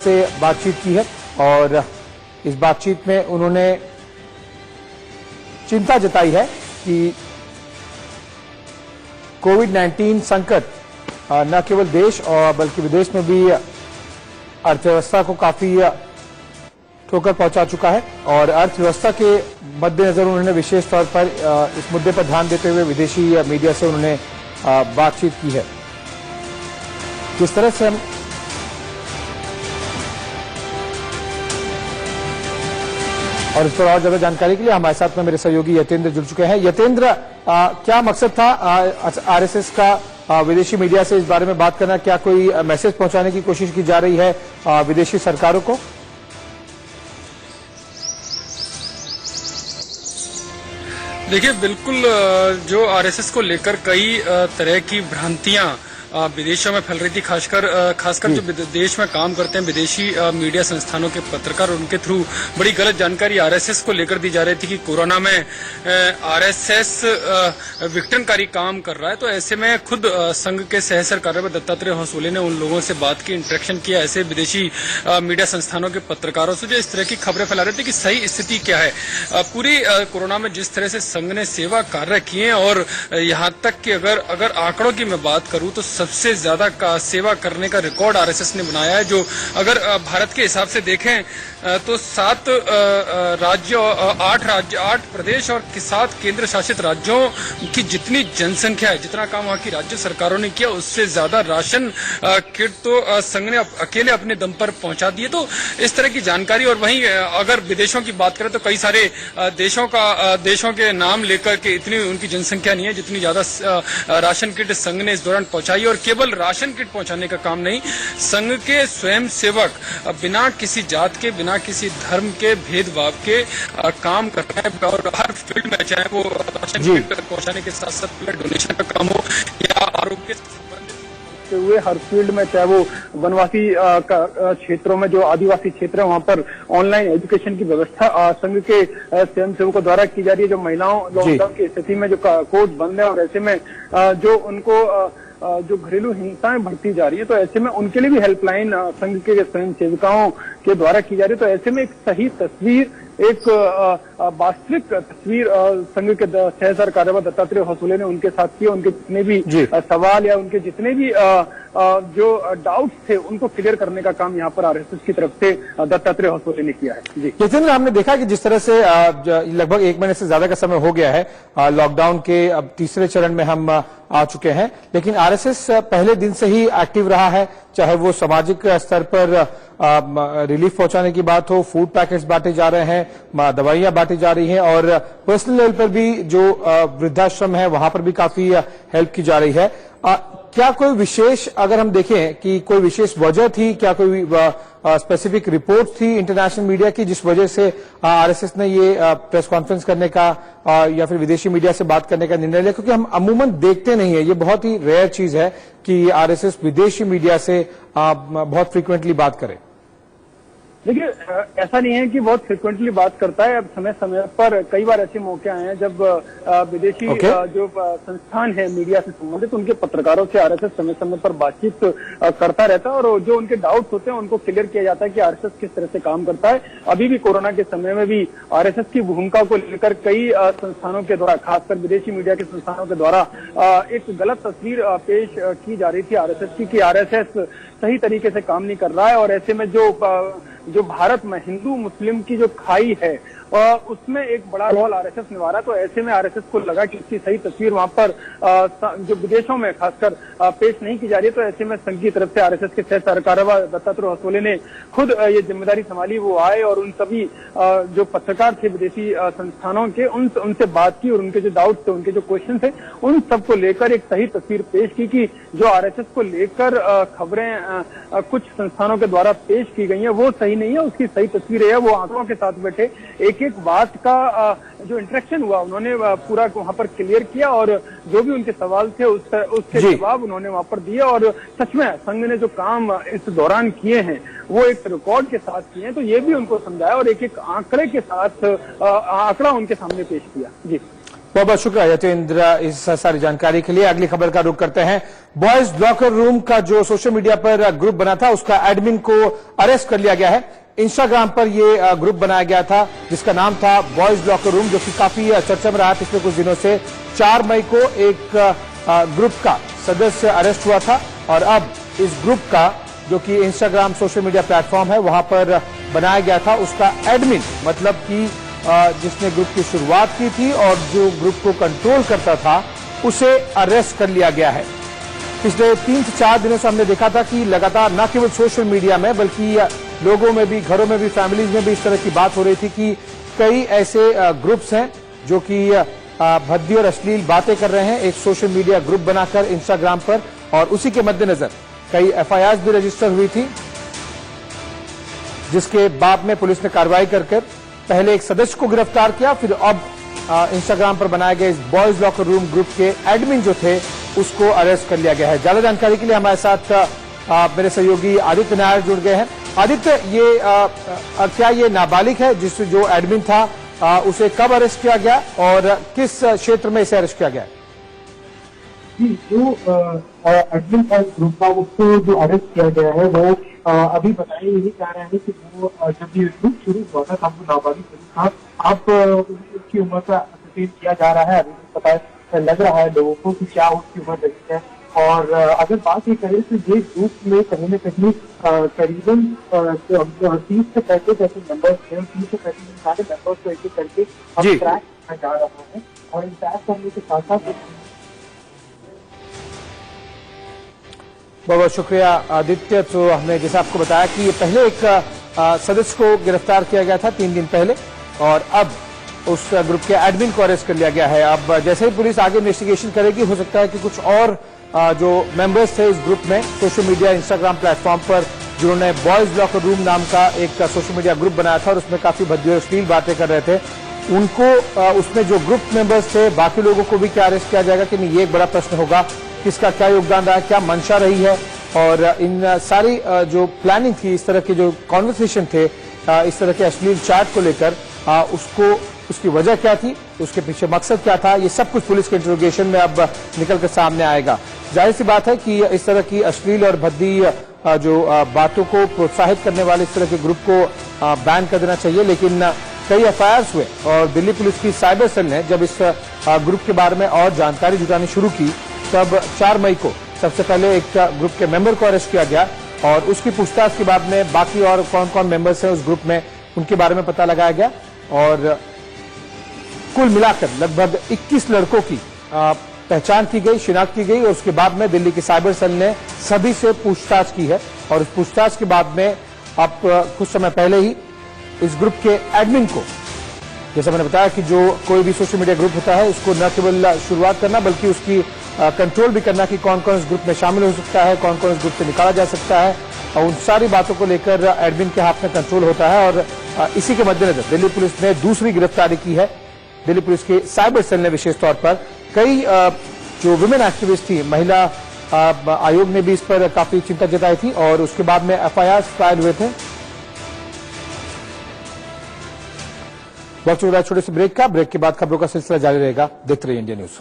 से बातचीत की है और इस बातचीत में उन्होंने चिंता जताई है कि कोविड-19 संकट न केवल देश और बल्कि विदेश में भी अर्थव्यवस्था को काफी ठोकर पहुंचा चुका है और अर्थव्यवस्था के मद्देनजर उन्होंने विशेष तौर पर इस मुद्दे पर ध्यान देते हुए विदेशी मीडिया से उन्होंने बातचीत की है। किस तरह से हम और इस पर और ज्यादा जानकारी के लिए हमारे साथ में मेरे सहयोगी यतेंद्र जुड़ चुके हैं। यतेंद्र, क्या मकसद था आरएसएस का विदेशी मीडिया से इस बारे में बात करना? क्या कोई मैसेज पहुंचाने की कोशिश की जा रही है विदेशी सरकारों को? देखिए, बिल्कुल जो आरएसएस को लेकर कई तरह की भ्रांतियां विदेशों में फैल रही थी, खासकर जो देश में काम करते हैं विदेशी मीडिया संस्थानों के पत्रकार, उनके थ्रू बड़ी गलत जानकारी आरएसएस को लेकर दी जा रही थी कि कोरोना में आरएसएस विघटनकारी काम कर रहा है। तो ऐसे में खुद संघ के सह सरकार्यवाह दत्तात्रेय होसोले ने उन लोगों से बात की, इंटरेक्शन किया ऐसे विदेशी मीडिया संस्थानों के पत्रकारों से जो इस तरह की खबरें फैला रहे थे कि सही स्थिति क्या है। पूरी कोरोना में जिस तरह से संघ ने सेवा कार्य किए और यहाँ तक कि अगर आंकड़ों की मैं बात करूं तो सबसे ज्यादा सेवा करने का रिकॉर्ड आरएसएस ने बनाया है। जो अगर भारत के हिसाब से देखें तो 7 राज्य, 8 प्रदेश और 7 केंद्र शासित राज्यों की जितनी जनसंख्या है, जितना काम वहां की राज्य सरकारों ने किया, उससे ज्यादा राशन किट तो संघ ने अकेले अपने दम पर पहुंचा दिए। तो इस तरह की जानकारी। और वहीं अगर विदेशों की बात करें तो कई सारे देशों के नाम लेकर के इतनी उनकी जनसंख्या नहीं है जितनी ज्यादा राशन किट संघ ने इस दौरान पहुंचाई। और केवल राशन किट पहुंचाने का काम नहीं, संघ के स्वयं सेवक बिना किसी जात के, बिना किसी धर्म के भेदभाव के काम कर रहे हैं और हर फील्ड में, चाहे वो राशन किट पहुंचाने के साथ साथ डोनेशन का काम हो या आरोग्य से संबंधित हुए हर फील्ड में, चाहे वो वनवासी क्षेत्रों में जो आदिवासी क्षेत्र है वहां पर ऑनलाइन एजुकेशन की व्यवस्था संघ के स्वयंसेवकों द्वारा की जा रही है। जो महिलाओं लॉकडाउन की स्थिति में जो कोर्ट बंद है और ऐसे में जो उनको जो घरेलू हिंसाएं बढ़ती जा रही है, तो ऐसे में उनके लिए भी हेल्पलाइन संघ के स्वयं सेविकाओं के द्वारा की जा रही है। तो ऐसे में एक सही तस्वीर, एक वास्तविक तस्वीर संघ के सह सरकार्यवाह दत्तात्रेय होसोले ने उनके साथ किया। उनके जितने भी सवाल या उनके जितने भी जो डाउट्स थे उनको क्लियर करने का काम यहाँ पर आरएसएस की तरफ से दत्तात्रेय होसोले ने किया है। जी यतेंद्र, हमने देखा कि जिस तरह से लगभग 1 महीने से ज्यादा का समय हो गया है लॉकडाउन के, अब तीसरे चरण में हम आ चुके हैं, लेकिन आरएसएस पहले दिन से ही एक्टिव रहा है। चाहे वो सामाजिक स्तर पर रिलीफ पहुंचाने की बात हो, फूड पैकेट्स बांटे जा रहे हैं, दवाइयां बांटी जा रही हैं और पर्सनल लेवल पर भी जो वृद्धाश्रम है वहां पर भी काफी हेल्प की जा रही है। क्या कोई विशेष, अगर हम देखें कि कोई विशेष वजह थी, क्या कोई स्पेसिफिक रिपोर्ट थी इंटरनेशनल मीडिया की जिस वजह से आरएसएस ने ये प्रेस कॉन्फ्रेंस करने का या फिर विदेशी मीडिया से बात करने का निर्णय लिया? क्योंकि हम अमूमन देखते नहीं है, ये बहुत ही रेयर चीज है कि आरएसएस विदेशी मीडिया से बहुत फ्रीक्वेंटली बात करे। देखिए, ऐसा नहीं है कि बहुत फ्रिक्वेंटली बात करता है। अब समय समय पर कई बार ऐसे मौके आए हैं जब विदेशी जो संस्थान है मीडिया से संबंधित, उनके पत्रकारों से आरएसएस समय समय पर बातचीत करता रहता है और जो उनके डाउट्स होते हैं उनको क्लियर किया जाता है कि आरएसएस किस तरह से काम करता है। अभी भी कोरोना के समय में भी आरएसएस की भूमिका को लेकर कई संस्थानों के द्वारा, खासकर विदेशी मीडिया के संस्थानों के द्वारा एक गलत तस्वीर पेश की जा रही थी आरएसएस की, कि आरएसएस सही तरीके से काम नहीं कर रहा है। और ऐसे में जो भारत में हिंदू मुस्लिम की जो खाई है उसमें एक बड़ा रोल आरएसएस निभा रहा है। तो ऐसे में आरएसएस को लगा कि इसकी सही तस्वीर वहां पर जो विदेशों में खासकर पेश नहीं की जा रही है। तो ऐसे में संघ की तरफ से आरएसएस के सह सरकार्यवाह दत्तात्रेय होसोले ने खुद ये जिम्मेदारी संभाली। वो आए और उन सभी जो पत्रकार थे विदेशी संस्थानों के, उनसे बात की और उनके जो डाउट थे, उनके जो क्वेश्चन थे, उन सबको लेकर एक सही तस्वीर पेश की कि जो आरएसएस को लेकर खबरें कुछ संस्थानों के द्वारा पेश की गई है वो सही नहीं है। उसकी सही तस्वीर है वो आंकड़ों के साथ बैठे एक एक बात का जो इंटरेक्शन हुआ उन्होंने पूरा वहां पर क्लियर किया और जो भी उनके सवाल थे उसके जवाब उन्होंने वहां पर दिए। और सच में संघ ने जो काम इस दौरान किए हैं वो एक रिकॉर्ड के साथ किए हैं। तो ये भी उनको समझाया और एक एक आंकड़े के साथ आंकड़ा उनके सामने पेश किया। जी बहुत बहुत शुक्रिया यतेंद्र इस सारी जानकारी के लिए। अगली खबर का रुख करते हैं। बॉयज लॉकर रूम का जो सोशल मीडिया पर ग्रुप बना था उसका एडमिन को अरेस्ट कर लिया गया है। इंस्टाग्राम पर यह ग्रुप बनाया गया था जिसका नाम था बॉयज लॉकर रूम, जो कि काफी चर्चा में रहा पिछले कुछ दिनों से। 4 मई को एक ग्रुप का सदस्य अरेस्ट हुआ था और अब इस ग्रुप का जो कि इंस्टाग्राम सोशल मीडिया प्लेटफॉर्म है वहां पर बनाया गया था, उसका एडमिन मतलब कि जिसने ग्रुप की शुरुआत की थी और जो ग्रुप को कंट्रोल करता था उसे अरेस्ट कर लिया गया है। पिछले 3 से 4 दिनों से हमने देखा था कि लगातार न केवल सोशल मीडिया में बल्कि लोगों में भी, घरों में भी, फैमिलीज में भी इस तरह की बात हो रही थी कि कई ऐसे ग्रुप्स हैं जो कि भद्दी और अश्लील बातें कर रहे हैं एक सोशल मीडिया ग्रुप बनाकर इंस्टाग्राम पर, और उसी के मद्देनजर कई एफआईआर भी रजिस्टर हुई थी, जिसके बाद में पुलिस ने कार्रवाई कर पहले एक सदस्य को गिरफ्तार किया, फिर अब इंस्टाग्राम पर बनाए गए इस बॉयज लॉकर रूम ग्रुप के एडमिन जो थे उसको अरेस्ट कर लिया गया है। ज्यादा जानकारी के लिए हमारे साथ मेरे सहयोगी आदित्य नायर जुड़ गए हैं। आदित्य, ये क्या ये नाबालिग है जिस जो एडमिन था उसे कब अरेस्ट किया गया और किस क्षेत्र में इसे अरेस्ट किया गया? जो एडमिन ग्रुप था उसको जो अरेस्ट किया गया है वो अभी बताया यही जा रहा है कि वो जब ये ग्रुप शुरू हुआ था तब वो नाबालिग था। अब उसकी उम्र का असरतीन किया जा रहा है। अभी पता लग रहा है लोगों को कि क्या उसकी उम्र रही है। और अगर बात ये करें तो ये ग्रुप में कहीं न कहीं करीबन 30 से 35 ऐसे मेंबर्स थे, 30 से 35 सारे मेंबर्स को एक करके अब ट्रैक किया जा रहा है और इन ट्रैक करने के साथ साथ बहुत बहुत शुक्रिया आदित्य। तो हमने जैसे आपको बताया कि ये पहले एक सदस्य को गिरफ्तार किया गया था 3 दिन पहले और अब उस ग्रुप के एडमिन को अरेस्ट कर लिया गया है। अब जैसे ही पुलिस आगे इन्वेस्टिगेशन करेगी, हो सकता है कि कुछ और जो मेंबर्स थे इस ग्रुप में सोशल मीडिया इंस्टाग्राम प्लेटफॉर्म पर, जिन्होंने बॉयज लॉकर रूम नाम का एक सोशल मीडिया ग्रुप बनाया था और उसमें काफी भद्दी और अश्लील बातें कर रहे थे, उनको उसमें जो ग्रुप मेंबर्स थे बाकी लोगों को भी क्या अरेस्ट किया जाएगा कि नहीं, ये एक बड़ा प्रश्न होगा। किसका क्या योगदान रहा, क्या मंशा रही है और इन सारी जो प्लानिंग थी, इस तरह के जो कॉन्वर्सेशन थे, इस तरह के अश्लील चैट को लेकर उसकी वजह क्या थी, उसके पीछे मकसद क्या था, ये सब कुछ पुलिस के इंटरोगेशन में अब निकल कर सामने आएगा। जाहिर सी बात है कि इस तरह की अश्लील और भद्दी जो बातों को प्रोत्साहित करने वाले इस तरह के ग्रुप को बैन कर देना चाहिए, लेकिन कई एफआईआर हुए और दिल्ली पुलिस की साइबर सेल ने जब इस ग्रुप के बारे में और जानकारी जुटानी शुरू की तब 4 मई को सबसे पहले एक ग्रुप के मेंबर को अरेस्ट किया गया और उसकी पूछताछ के बाद में बाकी और कौन कौन मेंबर्स हैं उस ग्रुप में उनके बारे में पता लगाया गया और कुल मिलाकर लगभग 21 लड़कों की पहचान की गई, शिनाख्त की गई और उसके बाद में दिल्ली की साइबर सेल ने सभी से पूछताछ की है और इस पूछताछ के बाद में अब कुछ समय पहले ही इस ग्रुप के एडमिन को, जैसा मैंने बताया कि जो कोई भी सोशल मीडिया ग्रुप होता है उसको न केवल शुरुआत करना बल्कि उसकी कंट्रोल भी करना कि कौन कौन इस ग्रुप में शामिल हो सकता है, कौन कौन इस ग्रुप से निकाला जा सकता है, और उन सारी बातों को लेकर एडमिन के हाथ में कंट्रोल होता है। और इसी के मद्देनजर दिल्ली पुलिस ने दूसरी गिरफ्तारी की है। दिल्ली पुलिस की साइबर सेल ने विशेष तौर पर कई जो वुमेन एक्टिविस्ट थी, महिला आयोग ने भी इस पर काफी चिंता जताई थी और उसके बाद में एफआईआर फाइल हुए थे। वक्त हो रहा है छोटे से ब्रेक का। ब्रेक के बाद खबरों का सिलसिला जारी रहेगा। देखते रहिए इंडिया न्यूज।